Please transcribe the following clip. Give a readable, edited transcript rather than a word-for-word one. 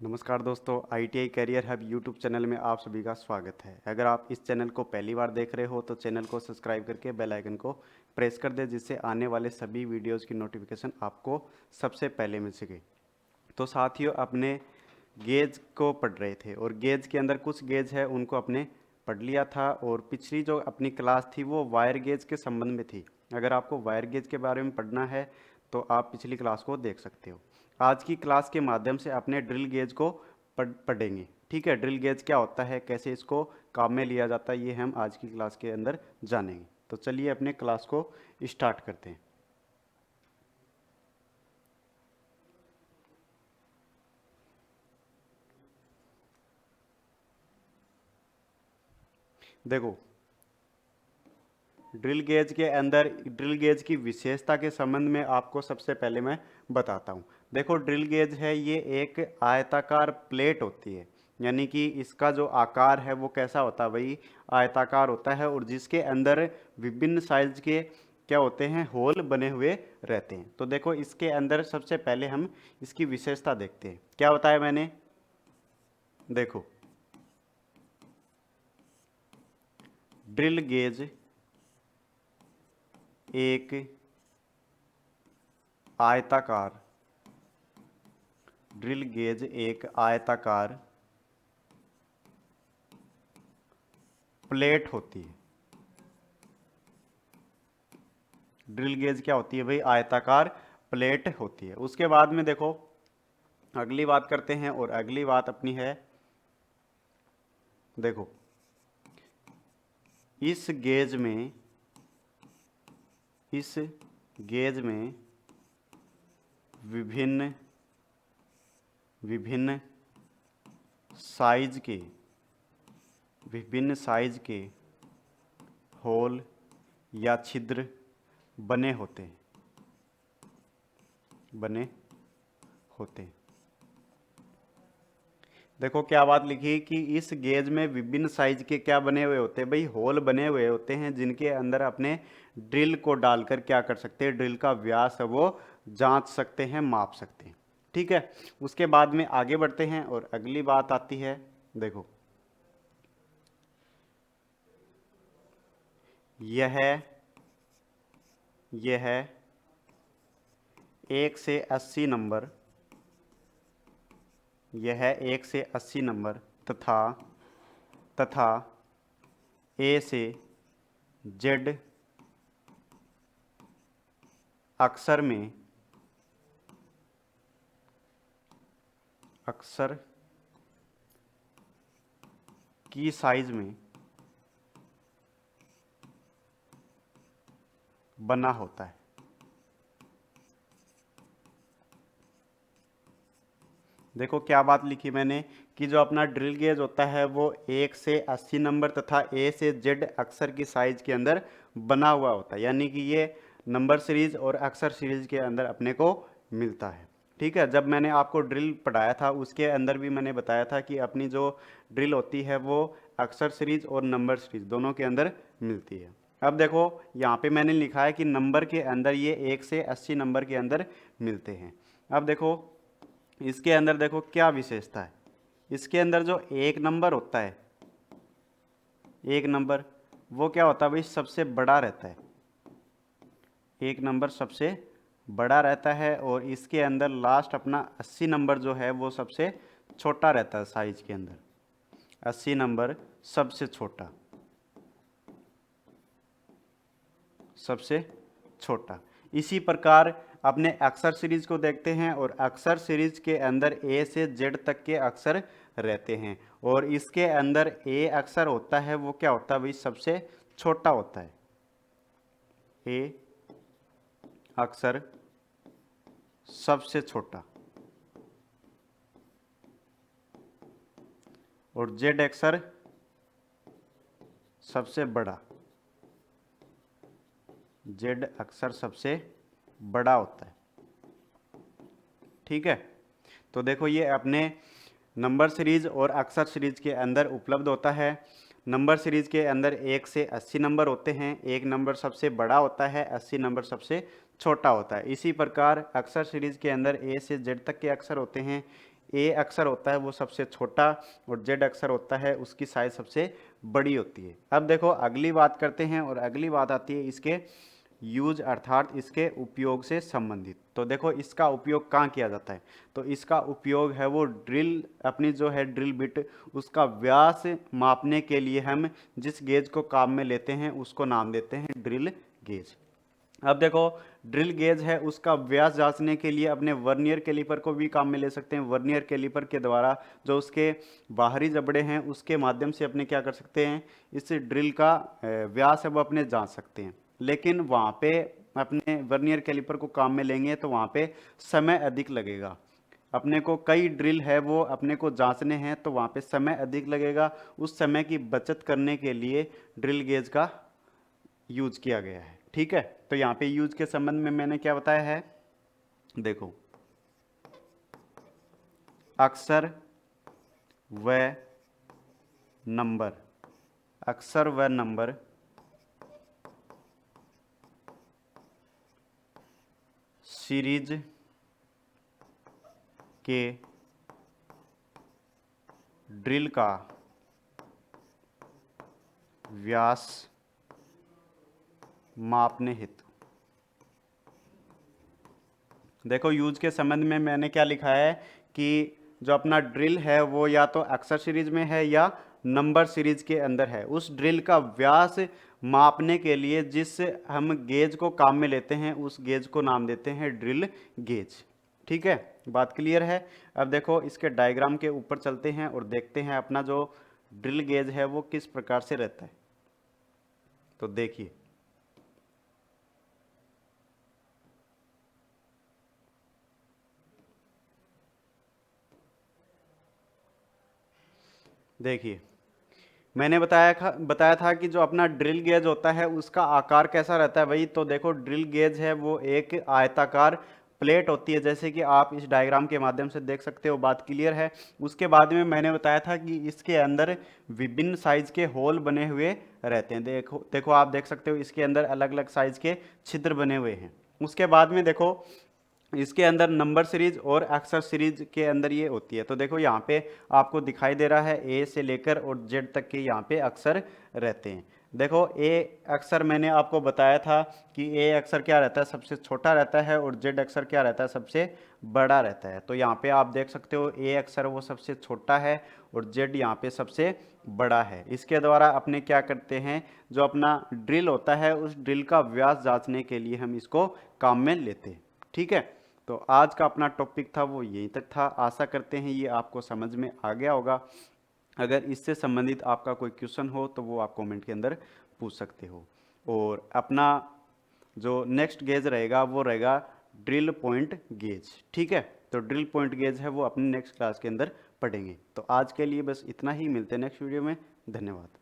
नमस्कार दोस्तों, ITI career hub YouTube channel में आप सभी का स्वागत है। अगर आप इस चैनल को पहली बार देख रहे हो तो चैनल को सब्सक्राइब करके बेल आइकन को प्रेस कर दें, जिससे आने वाले सभी वीडियोज़ की नोटिफिकेशन आपको सबसे पहले मिल सके। तो साथियों, अपने गेज को पढ़ रहे थे और गेज के अंदर कुछ गेज है उनको अपने पढ़ लिया था, और पिछली जो अपनी क्लास थी वो वायर गेज के संबंध में थी। अगर आपको वायर गेज के बारे में पढ़ना है तो आप पिछली क्लास को देख सकते हो। आज की क्लास के माध्यम से अपने ड्रिल गेज को पढ़ेंगे। ठीक है, ड्रिल गेज क्या होता है, कैसे इसको काम में लिया जाता है, ये हम आज की क्लास के अंदर जानेंगे। तो चलिए अपने क्लास को स्टार्ट करते हैं। देखो, ड्रिल गेज के अंदर ड्रिल गेज की विशेषता के संबंध में आपको सबसे पहले मैं बताता हूँ। देखो, ड्रिल गेज है ये एक आयताकार प्लेट होती है, यानी कि इसका जो आकार है वो कैसा होता है भाई, आयताकार होता है, और जिसके अंदर विभिन्न साइज के क्या होते हैं, होल बने हुए रहते हैं। तो देखो, इसके अंदर सबसे पहले हम इसकी विशेषता देखते हैं। क्या बताया मैंने, देखो, ड्रिल गेज एक आयताकार ड्रिल गेज एक आयताकार प्लेट होती है। ड्रिल गेज क्या होती है भाई, आयताकार प्लेट होती है। उसके बाद में देखो, अगली बात करते हैं, और अगली बात अपनी है, देखो, इस गेज में इस गेज में विभिन्न विभिन्न साइज के विभिन्न साइज के होल या छिद्र बने होते हैं देखो क्या बात लिखी कि इस गेज में विभिन्न साइज के क्या बने हुए होते हैं भाई, होल बने हुए होते हैं, जिनके अंदर अपने ड्रिल को डालकर क्या कर सकते हैं, ड्रिल का व्यास है वो जांच सकते हैं, माप सकते हैं। ठीक है, उसके बाद में आगे बढ़ते हैं और अगली बात आती है। देखो, यह यह 1 से 80 नंबर यह 1 से 80 नंबर तथा तथा ए से जेड अक्षर की साइज में बना होता है। देखो क्या बात लिखी मैंने कि जो अपना ड्रिल गेज होता है वो 1 से 80 नंबर तथा ए से जेड अक्षर की साइज के अंदर बना हुआ होता है, यानी कि ये नंबर सीरीज और अक्षर सीरीज के अंदर अपने को मिलता है। ठीक है, जब मैंने आपको ड्रिल पढ़ाया था उसके अंदर भी मैंने बताया था कि अपनी जो ड्रिल होती है वो अक्षर सीरीज और नंबर सीरीज दोनों के अंदर मिलती है। अब देखो, यहाँ पे मैंने लिखा है कि नंबर के अंदर ये 1 से 80 नंबर के अंदर मिलते हैं। अब देखो, इसके अंदर देखो क्या विशेषता है। इसके अंदर जो एक नंबर होता है, एक नंबर वो क्या होता है भाई, सबसे बड़ा रहता है। एक नंबर सबसे बड़ा रहता है, और इसके अंदर लास्ट अपना 80 नंबर जो है वो सबसे छोटा रहता है साइज के अंदर। 80 नंबर सबसे छोटा सबसे छोटा। इसी प्रकार अपने अक्षर सीरीज को देखते हैं, और अक्षर सीरीज के अंदर ए से जेड तक के अक्षर रहते हैं, और इसके अंदर ए अक्षर होता है वो क्या होता है भाई, सबसे छोटा होता है। ए अक्षर सबसे छोटा, और जेड अक्षर सबसे बड़ा। जेड अक्षर सबसे बड़ा होता है। ठीक है, तो देखो ये अपने नंबर सीरीज और अक्षर सीरीज के अंदर उपलब्ध होता है। नंबर सीरीज के अंदर 1 से 80 नंबर होते हैं, एक नंबर सबसे बड़ा होता है, 80 नंबर सबसे छोटा होता है। इसी प्रकार अक्षर सीरीज के अंदर ए से जेड तक के अक्षर होते हैं, ए अक्षर होता है वो सबसे छोटा और जेड अक्षर होता है उसकी साइज सबसे बड़ी होती है। अब देखो अगली बात करते हैं, और अगली बात आती है इसके यूज अर्थात इसके उपयोग से संबंधित। तो देखो इसका उपयोग कहाँ किया जाता है, तो इसका उपयोग है वो ड्रिल, अपनी जो है ड्रिल बिट उसका व्यास मापने के लिए हम जिस गेज को काम में लेते हैं उसको नाम देते हैं ड्रिल गेज। अब देखो ड्रिल गेज है उसका व्यास जांचने के लिए अपने वर्नियर कैलिपर को भी काम में ले सकते हैं। वर्नियर कैलिपर के द्वारा जो उसके बाहरी जबड़े हैं उसके माध्यम से अपने क्या कर सकते हैं, इस ड्रिल का व्यास है वो अपने जांच सकते हैं। लेकिन वहाँ पे अपने वर्नियर कैलिपर को काम में लेंगे तो वहाँ पे समय अधिक लगेगा। अपने को कई ड्रिल है वो अपने को जांचने हैं तो वहाँ पे समय अधिक लगेगा। उस समय की बचत करने के लिए ड्रिल गेज का यूज किया गया है। ठीक है, तो यहाँ पे यूज के संबंध में मैंने क्या बताया है, देखो अक्षर व नंबर, अक्षर व नंबर सीरीज के ड्रिल का व्यास मापने हेतु। देखो यूज के संबंध में मैंने क्या लिखा है कि जो अपना ड्रिल है वो या तो अक्षर सीरीज में है या नंबर सीरीज के अंदर है। उस ड्रिल का व्यास मापने के लिए जिस हम गेज को काम में लेते हैं उस गेज को नाम देते हैं ड्रिल गेज। ठीक है, बात क्लियर है। अब देखो इसके डायग्राम के ऊपर चलते हैं और देखते हैं अपना जो ड्रिल गेज है वो किस प्रकार से रहता है। तो देखिए देखिए मैंने बताया था कि जो अपना ड्रिल गेज होता है उसका आकार कैसा रहता है भाई। तो देखो ड्रिल गेज है वो एक आयताकार प्लेट होती है, जैसे कि आप इस डायग्राम के माध्यम से देख सकते हो। बात क्लियर है। उसके बाद में मैंने बताया था कि इसके अंदर विभिन्न साइज के होल बने हुए रहते हैं। देखो देखो आप देख सकते हो इसके अंदर अलग अलग साइज के छिद्र बने हुए हैं। उसके बाद में देखो इसके अंदर नंबर सीरीज और अक्षर सीरीज के अंदर ये होती है। तो देखो यहाँ पे आपको दिखाई दे रहा है ए से लेकर और जेड तक के यहाँ पे अक्षर रहते हैं। देखो ए अक्षर मैंने आपको बताया था कि ए अक्षर क्या रहता है, सबसे छोटा रहता है, और जेड अक्षर क्या रहता है, सबसे बड़ा रहता है। तो यहाँ पे आप देख सकते हो ए अक्षर वो सबसे छोटा है और जेड यहाँ पे सबसे बड़ा है। इसके द्वारा अपने क्या करते हैं, जो अपना ड्रिल होता है उस ड्रिल का व्यास जांचने के लिए हम इसको काम में लेते हैं। ठीक है, तो आज का अपना टॉपिक था वो यहीं तक था। आशा करते हैं ये आपको समझ में आ गया होगा। अगर इससे संबंधित आपका कोई क्वेश्चन हो तो वो आप कमेंट के अंदर पूछ सकते हो। और अपना जो नेक्स्ट गेज रहेगा वो रहेगा ड्रिल पॉइंट गेज। ठीक है, तो ड्रिल पॉइंट गेज है वो अपने नेक्स्ट क्लास के अंदर पढ़ेंगे। तो आज के लिए बस इतना ही, मिलते हैं नेक्स्ट वीडियो में। धन्यवाद।